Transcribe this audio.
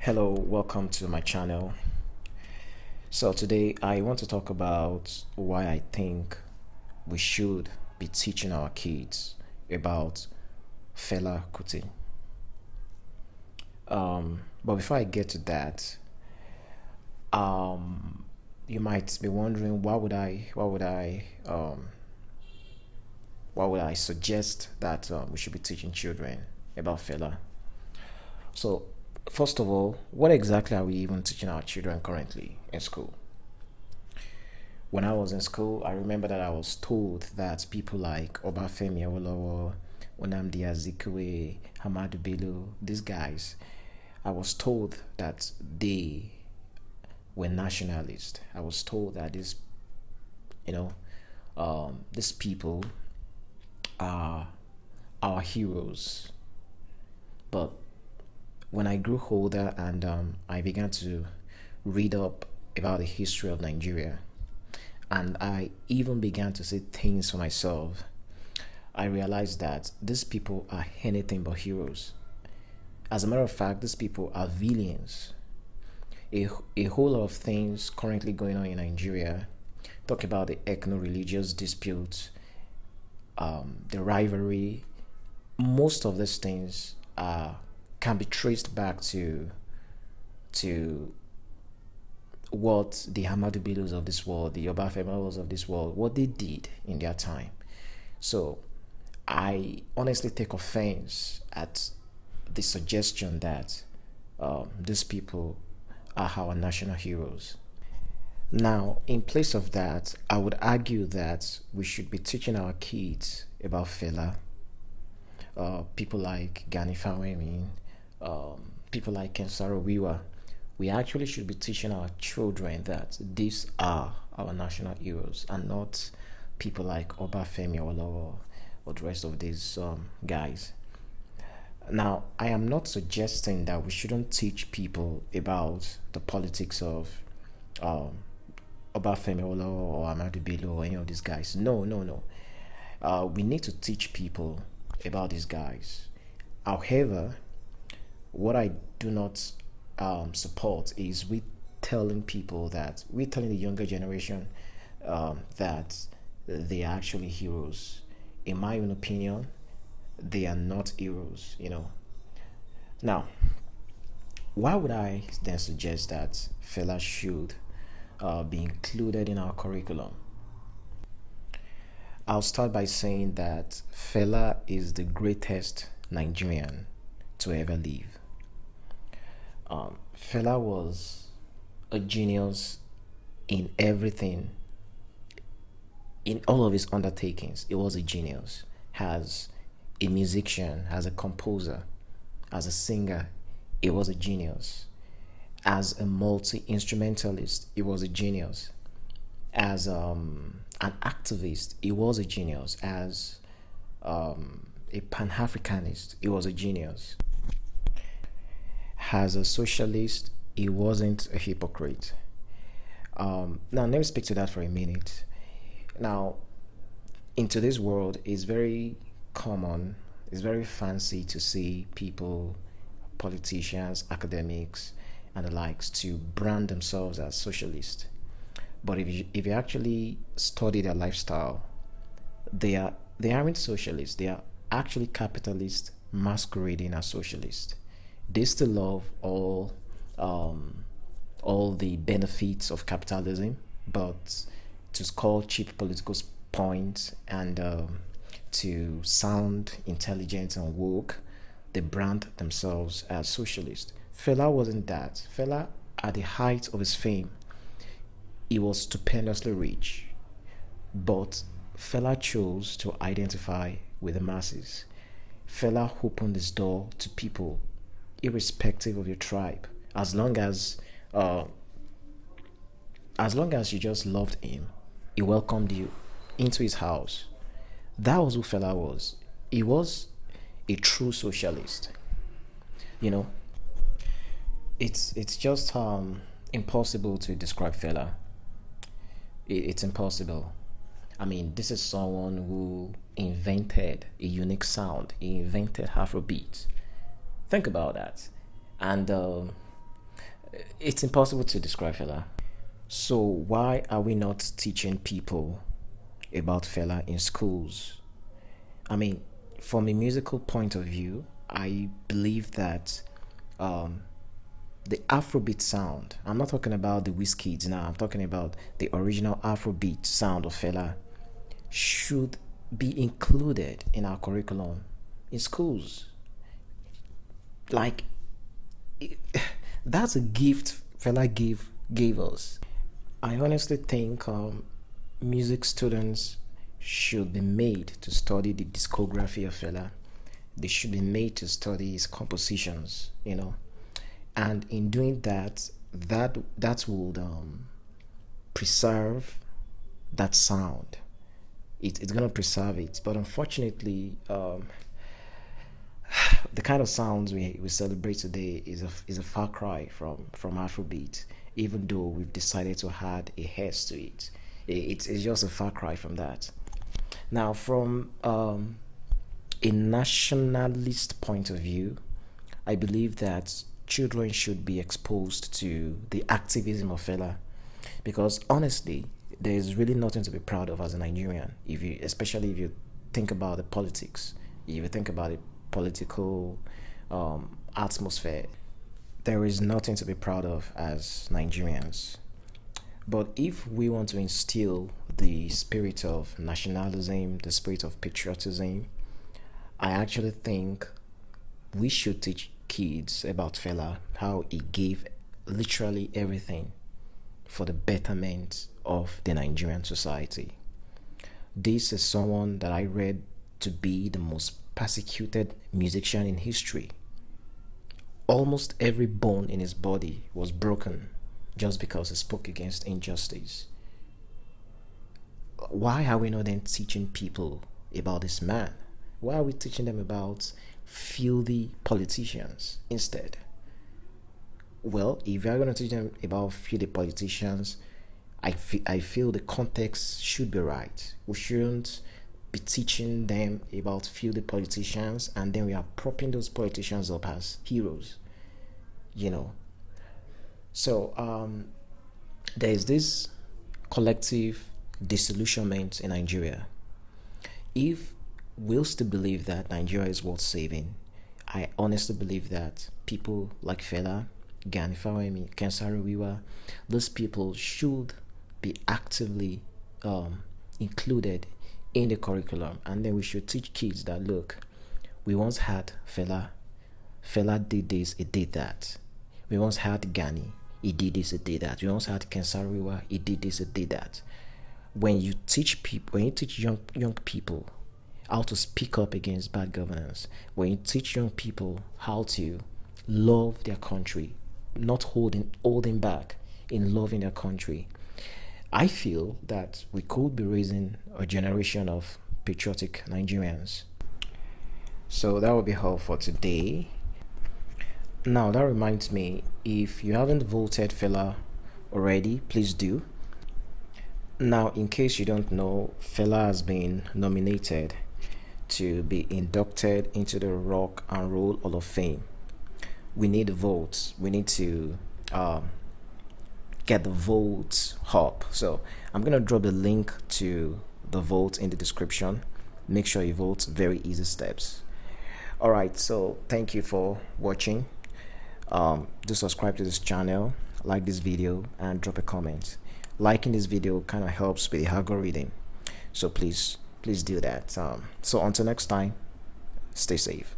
Hello, welcome to my channel. So today I want to talk about why I think we should be teaching our kids about Fela Kuti. But before I get to that, you might be wondering why would I suggest that we should be teaching children about Fela? So first of all, what exactly are we even teaching our children currently in school? When I was in school, I remember that I was told that people like Obafemi Awolowo, Nnamdi Azikiwe, Hamadu Bello, these guys, I was told that they were nationalists. I was told that you know, these people are our heroes. But when I grew older and I began to read up about the history of Nigeria, and I even began to see things for myself, I realized that these people are anything but heroes. As a matter of fact, these people are villains. A whole lot of things currently going on in Nigeria. Talk about the ethno-religious disputes, the rivalry. Most of these things can be traced back to what the Hamadu Bellos of this world, the Obafemi's of this world, what they did in their time. So I honestly take offense at the suggestion that these people are our national heroes. Now, in place of that, I would argue that we should be teaching our kids about Fela, people like Gani Fawehinmi, people like Saro Wiwa. We actually should be teaching our children that these are our national heroes and not people like Obafemi Awolowo or the rest of these guys. Now, I am not suggesting that we shouldn't teach people about the politics of Obafemi Awolowo or Ahmadu Bello or any of these guys. No, no, no. We need to teach people about these guys. However, what I do not support is we telling the younger generation that they are actually heroes. In my own opinion, they are not heroes, Now, why would I then suggest that Fela should be included in our curriculum? I'll start by saying that Fela is the greatest Nigerian to ever live. Fela was a genius in everything, in all of his undertakings. He was a genius. As a musician, as a composer, as a singer, he was a genius. As a multi-instrumentalist, he was a genius. As an activist, he was a genius. As a Pan-Africanist, he was a genius. As a socialist, he wasn't a hypocrite. Now, let me speak to that for a minute. Now, in today's world, it's very common, it's very fancy to see people, politicians, academics, and the likes to brand themselves as socialists. But if you actually study their lifestyle, they aren't socialists. They are actually capitalists masquerading as socialists. They still love all the benefits of capitalism, but to score cheap political points and to sound intelligent and woke, they brand themselves as socialists. Fela wasn't that. Fela, at the height of his fame, he was stupendously rich, but Fela chose to identify with the masses. Fela opened his door to people, irrespective of your tribe, uh, as long as you just loved him, he welcomed you into his house. That was who Fela was. He was a true socialist. You know, it's just impossible to describe Fela. It's impossible. I mean, this is someone who invented a unique sound. He invented Afrobeat. Think about that. And It's impossible to describe Fela. So why are we not teaching people about Fela in schools? I mean, from a musical point of view, I believe that um, the Afrobeat sound, I'm not talking about the Wizkids now, I'm talking about the original Afrobeat sound of Fela, should be included in our curriculum in schools. Like, it, that's a gift Fela gave us. I honestly think music students should be made to study the discography of Fela. They should be made to study his compositions, and in doing that, that would preserve that sound. It's gonna preserve it, but unfortunately, the kind of sounds we celebrate today is a far cry from Afrobeat. Even though we've decided to add a hash to it, it's just a far cry from that. Now, from a nationalist point of view, I believe that children should be exposed to the activism of Fela, because honestly, there is really nothing to be proud of as a Nigerian. If you, especially if you think about the politics, if you think about the political atmosphere, there is nothing to be proud of as Nigerians. But if we want to instill the spirit of nationalism, the spirit of patriotism, I actually think we should teach kids about Fela, how he gave literally everything for the betterment of the Nigerian society. This is someone that I read to be the most persecuted musician in history. Almost every bone in his body was broken just because he spoke against injustice. Why are we not then teaching people about this man? Why are we teaching them about filthy politicians instead? Well, if we are going to teach them about filthy politicians, I feel the context should be right. We shouldn't be teaching them about filthy politicians and then we are propping those politicians up as heroes, you know. So there is this collective disillusionment in Nigeria. If we'll still believe that Nigeria is worth saving, I honestly believe that people like Fela, Gani Fawehinmi, Saro Wiwa, those people should be actively included in the curriculum, and then we should teach kids that look, we once had Fela did this, he did that. We once had Gani, he did this, he did that. We once had Saro Wiwa, he did this, he did that. When you teach people, when you teach young people how to speak up against bad governance, when you teach young people how to love their country, not holding back in loving their country, I feel that we could be raising a generation of patriotic Nigerians. So that will be all for today. Now that reminds me, if you haven't voted Fela already, please do. Now, in case you don't know, Fela has been nominated to be inducted into the Rock and Roll Hall of Fame. We need votes. We need to get the votes up. So I'm gonna drop the link to the vote in the description. Make sure you vote. Very easy steps. All right. So thank you for watching. Do subscribe to this channel, like this video, and drop a comment. Liking this video kind of helps with the algorithm. So please do that. So until next time, stay safe.